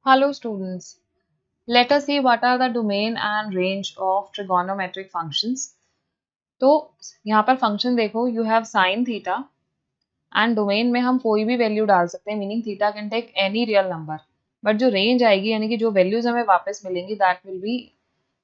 Hello students, let us see what are the domain and range of trigonometric functions. तो यहाँ पर function देखो, you have sin theta and domain में हम कोई भी वैल्यू डाल सकते हैं, meaning theta can take any real number, but जो रेंज आएगी यानी कि जो वैल्यूज हमें वापस मिलेंगी that will be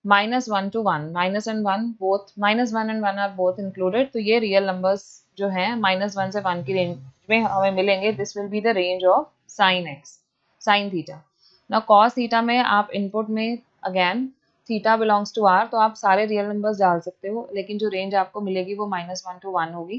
-1 to 1, minus and one both, -1 and 1 are both included, तो ये रियल नंबर्स जो हैं -1 से 1 की रेंज में हमें मिलेंगे. This will be the range of sine x, sine theta. ना कॉस थीटा में आप इनपुट में again theta belongs to R, तो आप सारे रियल नंबर्स डाल सकते हो, लेकिन जो रेंज आपको मिलेगी वो -1 to 1 होगी.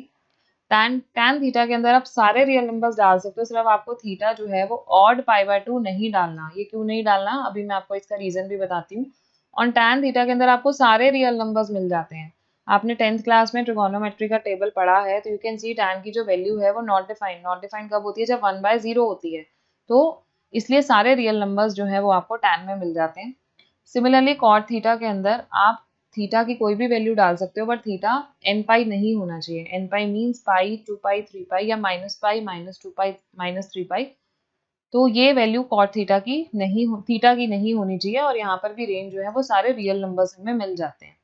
टैन थीटा के अंदर आप सारे रियल नंबर्स डाल सकते हो, सिर्फ आपको थीटा जो है वो ऑड π/2 नहीं डालना. ये क्यों नहीं डालना, अभी मैं आपको इसका रीजन भी बताती हूँ. और टैन थीटा के अंदर आपको सारे रियल नंबर्स मिल जाते हैं. आपने 10th क्लास में ट्रिगोनोमेट्री का टेबल पढ़ा है, तो यू कैन सी टैन की जो वैल्यू है वो नॉट डिफाइंड. नॉट डिफाइंड कब होती है, जब 1/0 होती है. तो इसलिए सारे रियल नंबर्स जो है वो आपको टैन में मिल जाते हैं. सिमिलरली कॉट थीटा के अंदर आप थीटा की कोई भी वैल्यू डाल सकते हो, बट थीटा एन पाई नहीं होना चाहिए. एन पाई मीन्स पाई, 2 पाई, 3 पाई या माइनस पाई, -2 पाई, -3 पाई. तो ये वैल्यू कॉट थीटा की नहीं होनी चाहिए, और यहाँ पर भी रेंज जो है वो सारे रियल नंबर्स हमें मिल जाते हैं.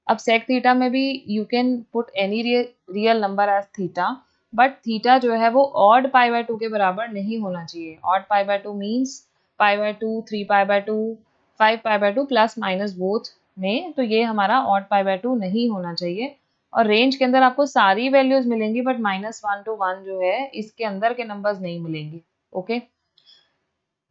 अब सेक थीटा में भी you can put any real number as theta, but theta जो है वो ऑड π/2 के बराबर नहीं होना चाहिए. Odd π/2 means π/2, 3π/2, 5π/2 plus minus both में, तो ये हमारा ऑड π/2 नहीं होना चाहिए. और रेंज के अंदर आपको सारी वैल्यूज मिलेंगी, बट -1 to 1 जो है इसके अंदर के नंबर्स नहीं मिलेंगे. ओके.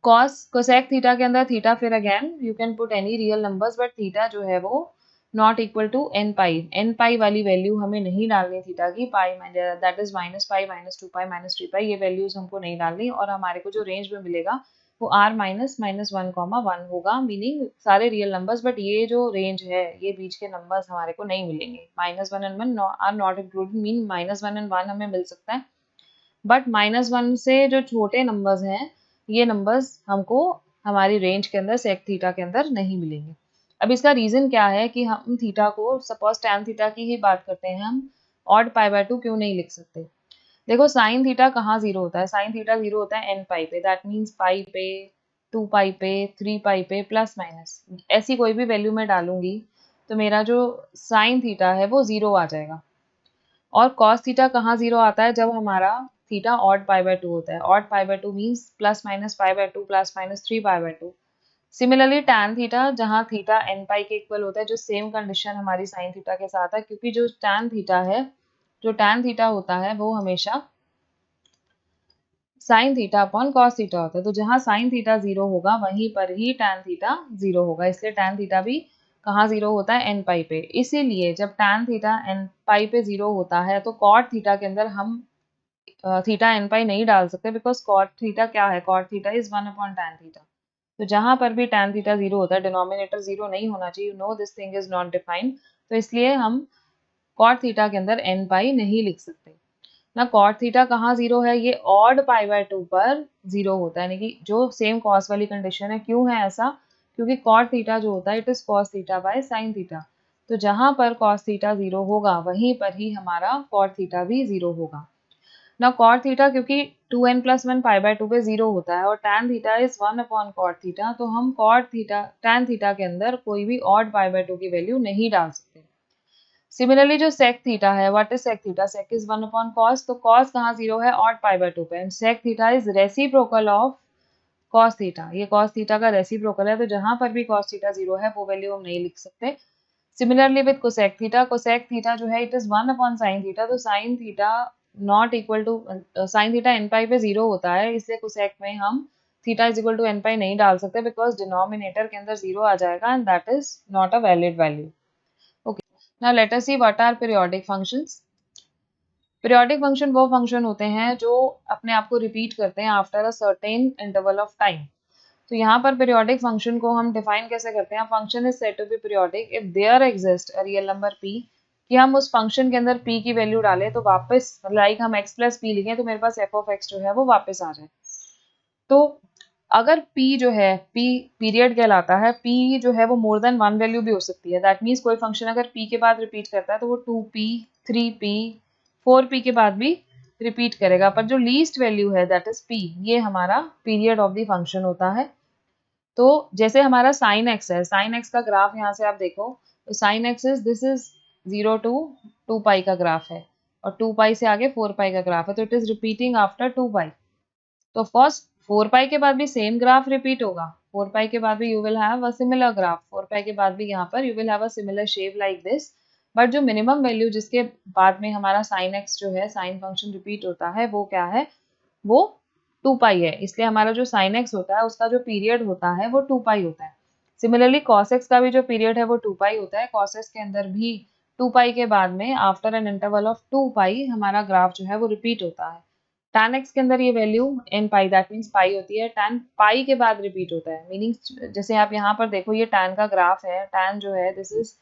कॉस कोसेक थीटा के अंदर थीटा फिर again you can put any real numbers, but theta जो है वो नॉट इक्वल टू एन पाई वाली वैल्यू हमें नहीं डालनी थीटा की. पाई दैट इज -पाई, -2 पाई, -3 पाई, ये वैल्यूज हमको नहीं डालनी. और हमारे को जो रेंज में मिलेगा वो r -1, होगा, मीनिंग सारे रियल नंबर्स, बट ये जो रेंज है ये बीच के नंबर्स हमारे को नहीं मिलेंगे. -1 and 1 are not included, mean -1 and 1 हमें मिल सकता है, बट -1 से जो छोटे नंबर्स हैं ये नंबर्स हमको हमारी रेंज के अंदर सेक थीटा के अंदर नहीं मिलेंगे. अब इसका रीजन क्या है कि हम थीटा को, सपोज टैन थीटा की ही बात करते हैं, हम ऑड π/2 क्यों नहीं लिख सकते. देखो साइन थीटा कहाँ जीरो होता है, साइन थीटा जीरो होता है एन पाई पे, दैट मीन्स पाई पे, 2 पाई पे, 3 पाई पे, प्लस माइनस ऐसी कोई भी वैल्यू मैं डालूंगी तो मेरा जो साइन थीटा है वो जीरो आ जाएगा. और कॉस थीटा कहाँ जीरो आता है, जब हमारा थीटा ऑड π/2 होता है. Odd π/2 means +-π/2 +-3 π/2. Similarly tan theta, जहाँ थीटा एन पाई के इक्वल होता है, जो सेम कंडीशन हमारी साइन थीटा के साथ है, क्योंकि जो टैन थीटा है, जो टैन थीटा होता है वो हमेशा sine theta upon cos theta होता है. तो जहाँ साइन थीटा जीरो होगा वहीं पर ही टैन थीटा जीरो होगा, इसलिए टैन थीटा भी कहाँ जीरो होता है, एन पाई पे. इसीलिए जब टैन थीटा एन पाई पे जीरो होता है तो कॉट थीटा के अंदर हम थीटा एन पाई नहीं डाल सकते, बिकॉज कॉट थीटा क्या है, cot theta is 1/tan theta. तो जहां पर भी tan थीटा जीरो होता है, डिनोमिनेटर जीरो नहीं होना चाहिए. You know this thing is not defined, तो इसलिए हम कॉट थीटा के अंदर एन पाई नहीं लिख सकते ना. कॉट थीटा कहाँ जीरो है, ये ऑड π/2 पर जीरो होता है, यानी कि जो सेम कॉस वाली कंडीशन है. क्यों है ऐसा, क्योंकि कॉट थीटा जो होता है it is cos theta by sine theta. तो जहां पर कॉस थीटा जीरो होगा वहीं पर ही हमारा कॉट थीटा भी जीरो होगा ना. कॉट थीटा क्योंकि 2n+1 π/2 पे जीरो होता है, और tan theta is 1/cot theta, तो हम कॉट थीटा टैन थीटा के अंदर कोई भी ऑड π/2 की वैल्यू नहीं डाल सकते. सिमिलरली जो सेक थीटा है, what is sec theta, sec is 1/cos, तो cos कहाँ जीरो है, ऑड π/2 पे, and sec theta is reciprocal of cos theta. ये cos थीटा का रेसिप्रोकल है, तो जहां पर भी cos थीटा जीरो है वो वैल्यू हम नहीं लिख सकते. सिमिलरली विद कोसेक थीटा जो है इट इज 1/sin थीटा, तो sine theta not equal to, sine theta n pi पे जीरो होता है, इसलिए कोसेक में हम theta is equal to n pi नहीं डाल सकते, बिकॉज डिनोमिनेटर के अंदर जीरो आ जाएगा and that is not a valid value. Okay, now let us see what are periodic functions. Periodic function वो फंक्शन होते हैं जो अपने आप को रिपीट करते हैं after a certain interval of time. तो यहाँ पर पीरियोडिक फंक्शन को हम डिफाइन कैसे करते हैं, function is said to be periodic if there exist a real number p, कि हम उस फंक्शन के अंदर p की वैल्यू डालें तो वापस, लाइक हम x प्लस पी लिखें तो मेरे पास f ऑफ x जो है वो वापस आ जाए. तो अगर p जो है, p पीरियड कहलाता है, p जो है वो मोर देन वन वैल्यू भी हो सकती है. दैट मीन्स कोई फंक्शन अगर p के बाद रिपीट करता है तो वो 2p, 3p, 4p के बाद भी रिपीट करेगा, पर जो लीस्ट वैल्यू है दैट इज p, ये हमारा पीरियड ऑफ द फंक्शन होता है. तो जैसे हमारा साइन एक्स है, साइन एक्स का ग्राफ यहाँ से आप देखो, तो sine x is this is 0 to 2 पाई का ग्राफ है, और 2 पाई से आगे 4 पाई का ग्राफ है, तो इट इज रिपीटिंग आफ्टर 2 पाई। तो ऑफ कोर्स 4 पाई के बाद भी सेम ग्राफ रिपीट होगा, 4 पाई के बाद भी you will have a similar graph, 4 पाई के बाद भी यहाँ पर you will have a similar shape like this. But जो मिनिमम वैल्यू जिसके बाद में हमारा साइन एक्स जो है, साइन फंक्शन रिपीट होता है, वो क्या है, वो 2 पाई है। इसलिए हमारा जो साइन एक्स होता है उसका जो पीरियड होता है वो 2 पाई होता है। सिमिलरली कॉस एक्स का भी जो पीरियड है वो 2 पाई होता है। कॉस एक्स के अंदर भी 2 पाई के बाद में आफ्टर एन इंटरवल ऑफ 2 पाई हमारा ग्राफ जो है वो रिपीट होता है। tan x के अंदर ये value n pi, that means पाई होती है, tan पाई के बाद रिपीट होता है, मीनिंग जैसे आप यहाँ पर देखो ये tan का ग्राफ है, tan जो है दिस इज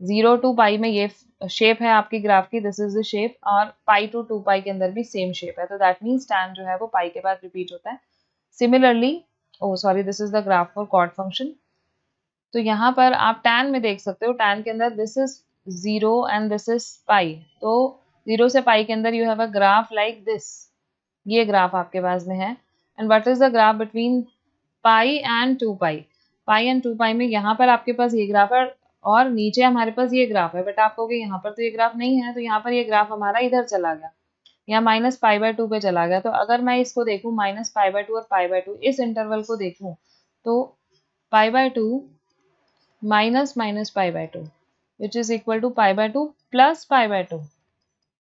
0 टू पाई में ये शेप है आपकी ग्राफ की, दिस इज द शेप, और पाई टू 2 पाई के अंदर भी सेम शेप है, तो दैट मीन्स tan जो है वो पाई के बाद रिपीट होता है। Similarly, oh sorry, this is the graph for cot function. तो यहाँ पर आप tan में देख सकते हो, tan के अंदर this is 0 and this is pi, तो 0 से पाई के अंदर you have a graph like this, ये ग्राफ आपके पास में है। And what is the graph between pi and 2 pi, pi and 2 पाई में यहाँ पर आपके पास ये ग्राफ है और नीचे हमारे पास ये ग्राफ है, बट आप कहोगे यहाँ पर तो ये ग्राफ नहीं है, तो यहाँ पर ये ग्राफ हमारा इधर चला गया, यहाँ माइनस पाई बाय 2 पे चला गया। तो अगर मैं इसको देखूँ माइनस पाई बाय 2 और पाई बाय 2 इस इंटरवल को देखूँ, तो pi by 2 minus minus pi by 2 which is equal to pi by 2 plus pi by 2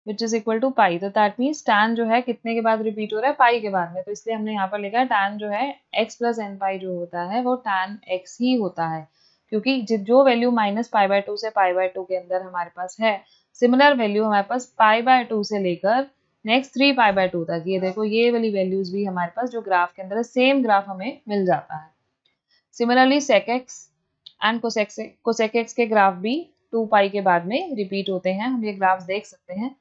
which is equal to pi. तो दैट मीन्स tan जो है कितने के बाद रिपीट हो रहा है, पाई के बाद में, तो इसलिए हमने यहाँ पर लिखा है tan जो है x प्लस एन पाई जो होता है वो tan x ही होता है, क्योंकि जो वैल्यू माइनस पाई बाय 2 से पाई बाय 2 के अंदर हमारे पास है, सिमिलर वैल्यू हमारे पास पाई बाय 2 से लेकर नेक्स्ट 3 पाई बाय 2 तक, ये देखो ये वाली वैल्यूज भी हमारे पास जो ग्राफ के अंदर है, सेम ग्राफ हमें मिल जाता है। Similarly sec x and cosec x के ग्राफ भी 2 पाई के बाद में रिपीट होते हैं, हम ये ग्राफ्स देख सकते हैं।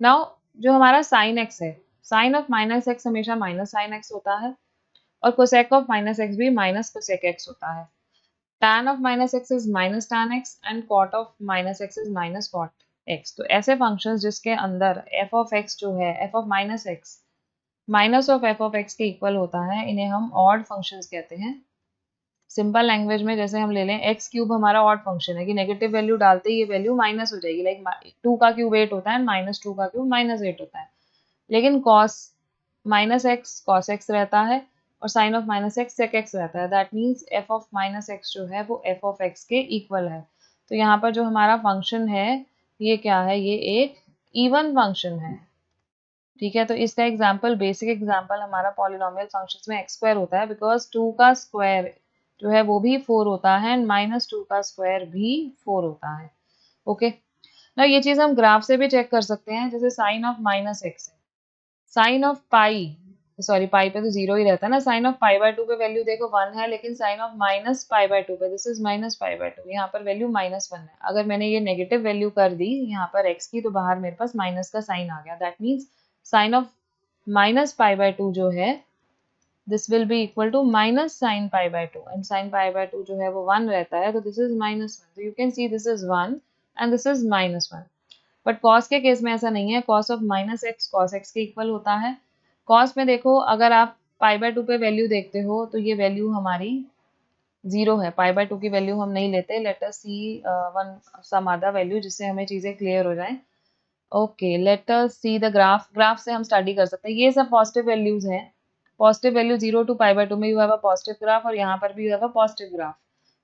नाउ जो हमारा साइन एक्स है, साइन ऑफ माइनस एक्स हमेशा माइनस साइन एक्स होता है, और कोसेक ऑफ माइनस एक्स भी माइनस कोसेक एक्स होता है। tan of minus x is minus tan x and cot of minus x is minus cot x. तो ऐसे functions जिसके अंदर f ऑफ x जो है f of minus x minus of f of x के equal होता है, इन्हें हम ऑड फंक्शंस कहते हैं। सिंपल लैंग्वेज में जैसे हम ले लें एक्स क्यूब हमारा ऑड फंक्शन है कि नेगेटिव वैल्यू डालते ही ये वैल्यू माइनस हो जाएगी, लाइक 2 का क्यूब 8 होता है, माइनस 2 का क्यूब माइनस 8 होता है। लेकिन cos minus x cos x रहता है और sine of minus x sec x रहता है, that means f of minus x जो है वो एफ ऑफ एक्स के इक्वल है। तो यहाँ पर जो हमारा फंक्शन है ये क्या है, ये एक इवन फंक्शन है, ठीक है। तो इसका एग्जाम्पल, बेसिक एग्जाम्पल हमारा पॉलिनोमियल फंक्शंस में एक्स स्क्वायर होता है, बिकॉज 2 का स्क्वायर जो है वो भी 4 होता है एंड माइनस 2 का स्क्वायर भी 4 होता है। ओके, ना ये चीज हम ग्राफ से भी चेक कर सकते हैं, जैसे साइन ऑफ माइनस एक्स है, sine of pi, sorry pi पे तो 0 ही रहता है ना, साइन ऑफ पाई बाय 2 पे वैल्यू देखो 1 है, लेकिन sine of minus pi by 2 पे this is minus pi by 2, यहाँ पर वैल्यू -1 है। अगर मैंने ये नेगेटिव वैल्यू कर दी यहाँ पर x की, तो बाहर मेरे पास माइनस का साइन आ गया, that means sine of minus pi by 2 जो है this will be equal to minus sine pi by 2, and sine pi by 2 जो है वो 1 रहता है, तो दिस इज -1, तो you can see this is 1 and this is -1। But cos के केस में ऐसा नहीं है, cos of minus x cos x के इक्वल होता है। कॉस में देखो अगर आप पाई बाय 2 पे वैल्यू देखते हो तो ये वैल्यू हमारी 0 है, पाई बाय 2 की वैल्यू हम नहीं लेते, let us see one some other value जिससे हमें चीज़ें क्लियर हो जाएं। Okay, let us see the graph, graph से हम स्टडी कर सकते हैं, ये सब पॉजिटिव वैल्यूज हैं, positive value 0 to pi by 2 में you have a positive graph, और यहाँ पर भी you have a positive graph.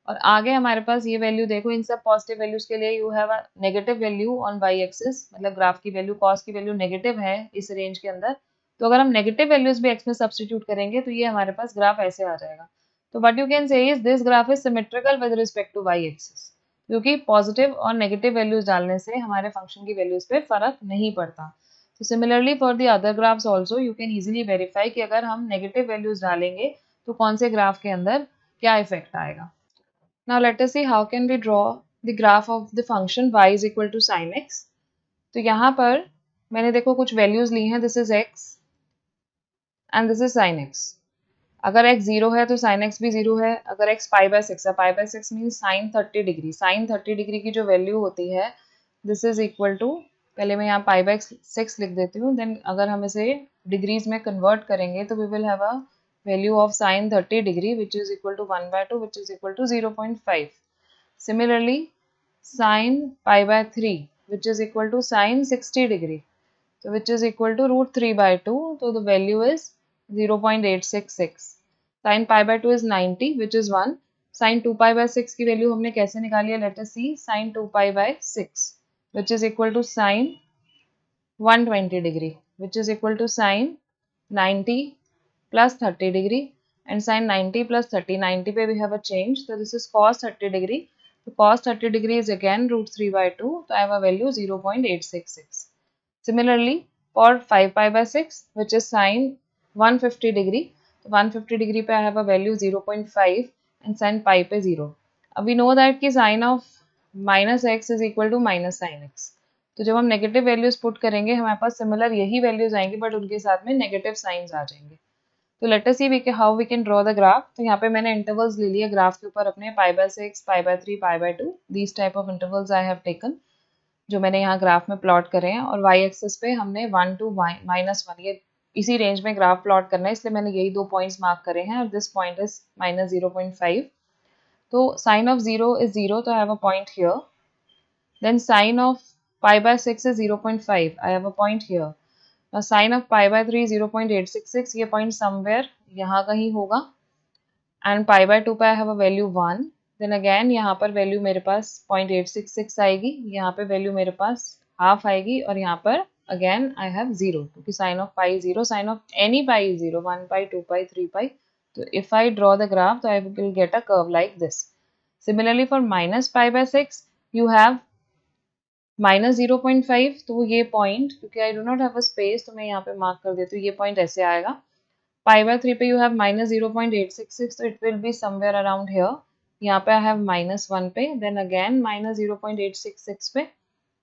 और आगे हमारे पास ये वैल्यू देखो, इन सब पॉजिटिव वैल्यूज के लिए you have a negative value on y axis, मतलब ग्राफ की वैल्यू कॉस की वैल्यू नेगेटिव है इस रेंज के अंदर, तो अगर हम नेगेटिव वैल्यूज भी एक्स में सब्सटीट्यूट करेंगे तो ये हमारे पास ग्राफ ऐसे आ जाएगा। तो what you can say is this graph is symmetrical with respect to y axis, क्योंकि पॉजिटिव और नेगेटिव वैल्यूज डालने से हमारे फंक्शन की वैल्यूज पे फर्क नहीं पड़ता। तो similarly for the other graphs also you can easily verify कि अगर हम नेगेटिव वैल्यूज डालेंगे तो कौन से ग्राफ के अंदर क्या इफेक्ट आएगा। Now let us see how can we draw the graph of the function y is equal to sin x। तो यहाँ पर मैंने देखो कुछ वैल्यूज ली हैं, this is x and this is sin x। अगर x 0 है तो sin x भी 0 है, अगर x पाई बाय 6 है, pi by 6 mean sine 30 degree, sine 30 degree की जो वैल्यू होती है दिस इज इक्वल टू, पहले मैं यहाँ पाई बाय 6 लिख देती हूँ, देन अगर हम इसे डिग्रीज में कन्वर्ट करेंगे तो we will have a value of sine 30 degree, which is equal to 1 by 2, which is equal to 0.5. Similarly, sine pi by 3, which is equal to sine 60 degree, so which is equal to root 3 by 2, so the value is 0.866. Sin pi by 2 is 90, which is 1. Sin 2 pi by 6 की value हमने कैसे निकाली है? Let us see. Sin 2 pi by 6, which is equal to sin 120 degree, which is equal to sin 90 plus 30 degree, and sin 90 plus 30, 90 पे we have a change, so this is cos 30 degree. So cos 30 degree is again root 3 by 2, so I have a value 0.866. Similarly, for 5 pi by 6, which is sin 150 degree, so 150 degree पे I have a value 0.5 and sin pi पे 0. अब we know that कि sin of minus x is equal to minus sin x. तो जब हम negative values put करेंगे हमारे पास सिमिलर यही वैल्यूज आएंगी, बट उनके साथ में नेगेटिव साइंस आ जाएंगे. तो let us see how we can draw the graph. तो यहाँ पे मैंने इंटरवल्स ले लिए ग्राफ के ऊपर अपने, पाई by 6, pi by 3, pi by 2. These type of intervals I have taken, जो मैंने यहाँ ग्राफ में प्लॉट करे हैं. और वाई एक्सिस पे हमने 1 to -1, ये इसी रेंज में ग्राफ प्लॉट करना है, इसलिए मैंने यही 2 पॉइंट्स मार्क करे हैं. और दिस पॉइंट इज -0.5. तो साइन ऑफ 0 इज 0, तो I have a point here. Then sine of pi by 6 is 0.5, I have a point here. Sine of pi by 3 0.866, ये पॉइंट समवेयर यहाँ कहीं होगा. एंड पाई बाय 2 पे I have a value 1. Then again यहाँ पर value मेरे पास 0.866 आएगी, यहाँ पे वैल्यू मेरे पास हाफ आएगी, और यहाँ पर अगेन आई हैव 0, क्योंकि sine of pi 0, sine of any pi is 0, 1 pi, 2 pi, 3 pi. तो if I draw the graph, तो I will get a curve like this. Similarly for minus pi by 6, you have -0.5. तो ये point, क्योंकि I do not have a space, तो मैं यहाँ पे mark कर देती हूँ, ये पॉइंट ऐसे आएगा. पाई बाय 3 पे यू हैव -0.866, तो it will be somewhere around here. यहाँ पे आई हैव -1 पे, देन अगेन -0.866 पे,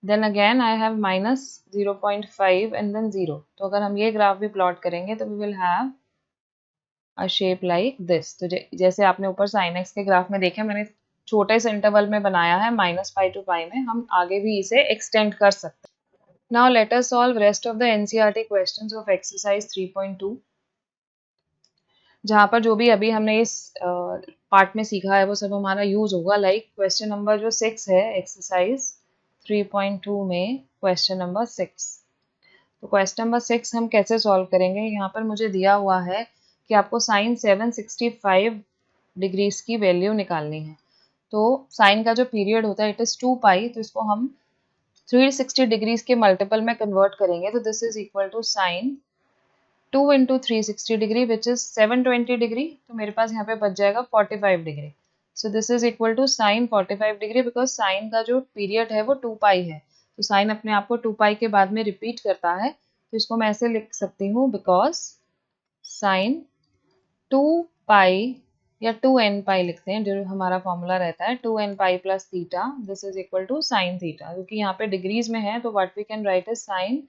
then again I have -0.5 and then 0. तो अगर हम ये ग्राफ भी प्लॉट करेंगे तो we will have a shape like this. तो जैसे आपने ऊपर साइन एक्स के ग्राफ में देखे, मैंने छोटे से इंटरवल में बनाया है, -पाई टू पाई में. हम आगे भी इसे एक्सटेंड कर सकते हैं. Now let us solve rest of the NCERT questions of exercise 3.2, जहाँ पर जो भी अभी हमने इस पार्ट में सीखा है वो सब हमारा यूज होगा. लाइक क्वेश्चन नंबर जो 6 है एक्सरसाइज 3.2 में, क्वेश्चन नंबर 6. तो क्वेश्चन नंबर 6 हम कैसे सॉल्व करेंगे? यहाँ पर मुझे दिया हुआ है कि आपको साइन 765 डिग्रीज की वैल्यू निकालनी है. तो साइन का जो पीरियड होता है इट इज 2 पाई, तो इसको हम 360 डिग्रीज के मल्टीपल में कन्वर्ट करेंगे. तो this is equal to sine 2 into 360 degree, which is 720 degree. तो मेरे पास यहाँ पे बच जाएगा 45 degree. So this is equal to sine 45 degree, because sine का जो पीरियड है वो 2 पाई है. तो साइन अपने आप को 2 पाई के बाद में रिपीट करता है. तो इसको मैं ऐसे लिख सकती हूँ, बिकॉज साइन 2 पाई या 2n पाई लिखते हैं, जो हमारा फॉर्मूला रहता है 2n pi plus theta, this is equal to sine theta. क्योंकि यहाँ पे डिग्रीज में है, तो what we can write is sine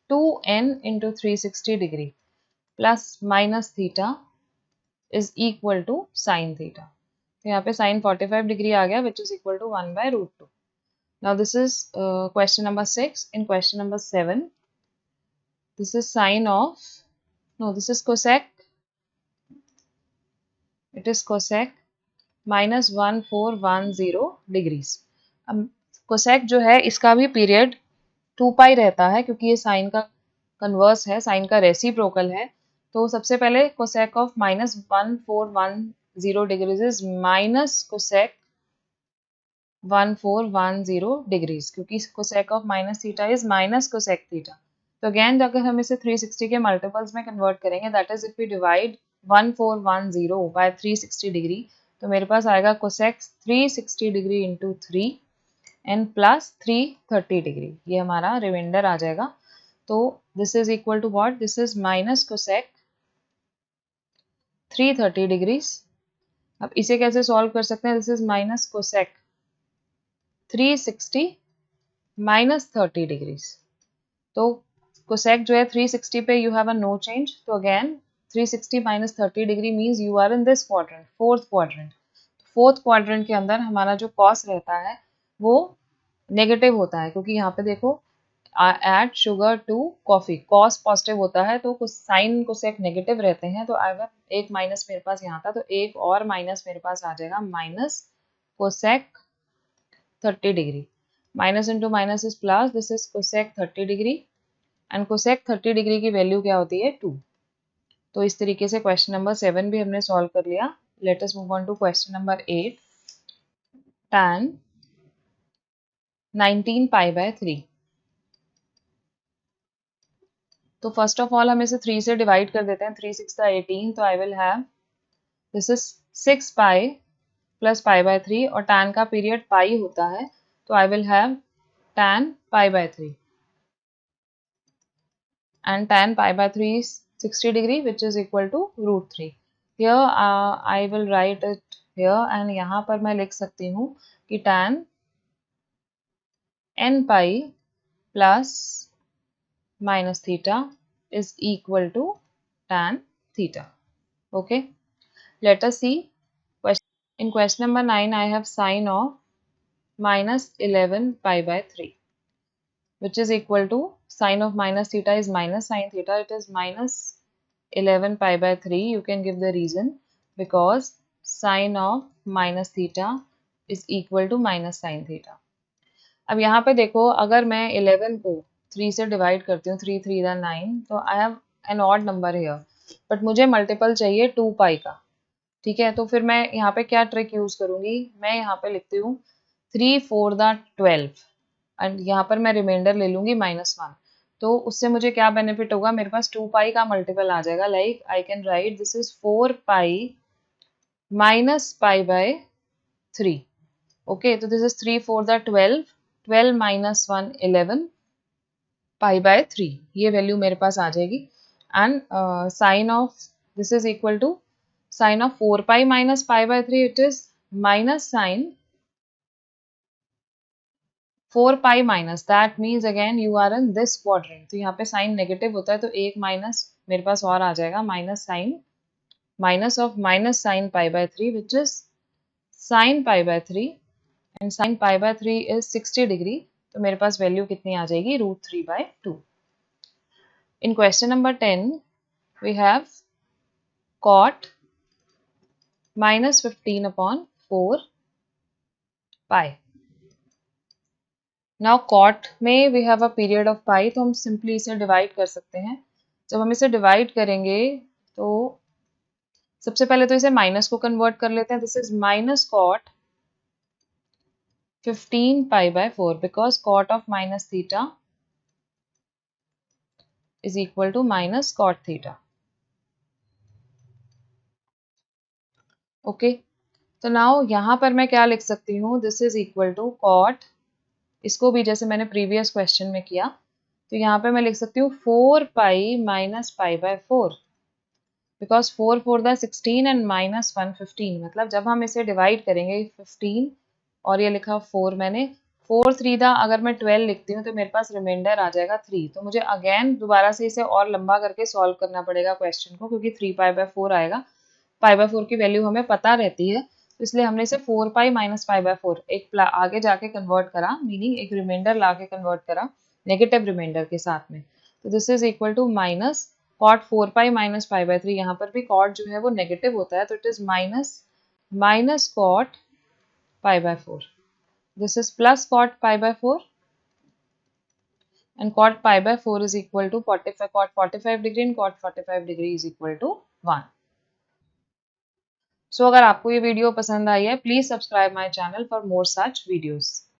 2n into 360 degree plus minus theta is equal to sine theta. तो यहाँ पे साइन 45 डिग्री आ गया, which is equal to 1 by root 2. Now this is question number 6. In question number 7, this is sine of, no this is cosec, it is cosec -1410 degrees. अब cosec जो है इसका भी पीरियड 2 पाई रहता है, क्योंकि ये साइन का कन्वर्स है, साइन का रेसिप्रोकल है. तो सबसे पहले cosec of -1410 degrees is minus cosec 1410 degrees, क्योंकि cosec of minus theta is minus cosec theta. तो अगेन अगर हम इसे 360 के मल्टीपल्स में कन्वर्ट करेंगे, that is if we divide 1410 by 360 degree, तो मेरे पास आएगा cosec 360 degree into 3 and plus 330 degree. ये हमारा रिमाइंडर आ जाएगा. तो this is equal to what? This is minus cosec 330 degrees. अब इसे कैसे सॉल्व कर सकते हैं? This is minus cosec 360 minus 30 degrees. तो कोसेक जो है 360 पे you have a no change. तो again 360 minus 30 degree means you are in this quadrant, fourth quadrant. Fourth quadrant के अंदर हमारा जो कॉस रहता है वो नेगेटिव होता है, क्योंकि यहाँ पे देखो add sugar to coffee, cos positive होता है तो कुछ साइन कोसेक नेगेटिव रहते हैं, तो अगर एक माइनस मेरे पास यहाँ था तो एक और माइनस मेरे पास आ जाएगा, minus cosec 30 degree, minus into minus is plus, this is cosec 30 degree, and cosec 30 degree की वैल्यू क्या होती है 2। तो इस तरीके से क्वेश्चन नंबर 7 भी हमने सॉल्व कर लिया। Let us move on to question number 8। tan 19 pi by 3। तो फर्स्ट ऑफ ऑल हम इसे 3 से डिवाइड कर देते हैं, 3 6 18, तो I will have this is 6 pi plus pi by 3, और tan का पीरियड पाई होता है, तो I will have tan pi by 3, and tan pi by 3 is 60 degree, which is equal to root 3. Here I will write it here, and यहाँ पर मैं लिख सकती हूँ कि tan n pi plus minus theta is equal to tan theta. Okay, let us see question. In question number 9, I have sine of minus 11 pi by 3, which is equal to sine of minus theta is minus sine theta. It is minus 11 pi by 3. You can give the reason, because sine of minus theta is equal to minus sine theta. अब यहाँ पे देखो, अगर मैं 11 को 3 से divide करती हूँ, 3 3 9, तो I have an odd number here, but मुझे मल्टीपल चाहिए 2 पाई का। ठीक है, तो फिर मैं यहाँ पे क्या ट्रिक यूज करूंगी, मैं यहाँ पे लिखती हूँ 3 4 12, एंड यहाँ पर मैं रिमाइंडर ले लूंगी -1। तो उससे मुझे क्या बेनिफिट होगा, मेरे पास 2 पाई का मल्टीपल आ जाएगा, like I can write this is 4 pi minus pi by 3। Okay, तो this is 3 4 12, 12 minus 1 11 pi by 3, ये वैल्यू मेरे पास आ जाएगी। And sine of this is equal to sine of 4 pi minus pi by 3, it is minus sine 4 pi minus, that means again you are in this quadrant, तो यहाँ पे sign negative होता है, तो एक माइनस मेरे पास और आ जाएगा, minus sine minus of minus sine pi by 3, which is sine pi by 3, and sine pi by 3 is 60 degree, तो मेरे पास वैल्यू कितनी आ जाएगी, √3/2। In question number 10 we have cot -15/4 pi. Now cot में we have a period of pi, तो हम simply इसे डिवाइड कर सकते हैं। जब हम इसे डिवाइड करेंगे तो सबसे पहले तो इसे माइनस को कन्वर्ट कर लेते हैं, this is minus cot 15 pi by 4, because cot of minus theta is equal to minus cot theta. Okay, तो नाउ यहाँ पर मैं क्या लिख सकती हूँ, this is equal to cot, इसको भी जैसे मैंने प्रीवियस क्वेश्चन में किया, तो यहाँ पे मैं लिख सकती हूँ 4 pi minus pi by 4, because 4 4 16 and -1 15, मतलब जब हम इसे डिवाइड करेंगे 15 और ये लिखा 4 मैंने, 4 3 अगर मैं 12 लिखती हूँ तो मेरे पास रिमाइंडर आ जाएगा 3, तो मुझे अगेन दोबारा से इसे और लंबा करके सॉल्व करना पड़ेगा क्वेश्चन को, क्योंकि 3 पाई बाय 4 आएगा। पाई बाय 4 की वैल्यू हमें पता रहती है, तो इसलिए हमने इसे 4 पाई माइनस पाई बाय 4 एक आगे जाके कन्वर्ट करा, मीनिंग एक रिमाइंडर ला के कन्वर्ट करा नेगेटिव रिमाइंडर के साथ में, तो this is equal to minus cot 4 pi minus pi by 3, यहाँ पर भी कॉट जो है वो नेगेटिव होता है, तो it is minus cot pi by 4, this is plus cot pi by 4, and cot pi by 4 is equal to 45, cot 45 degree and cot 45 degree is equal to 1. सो अगर आपको ये वीडियो पसंद आई है, please subscribe my channel for more such videos.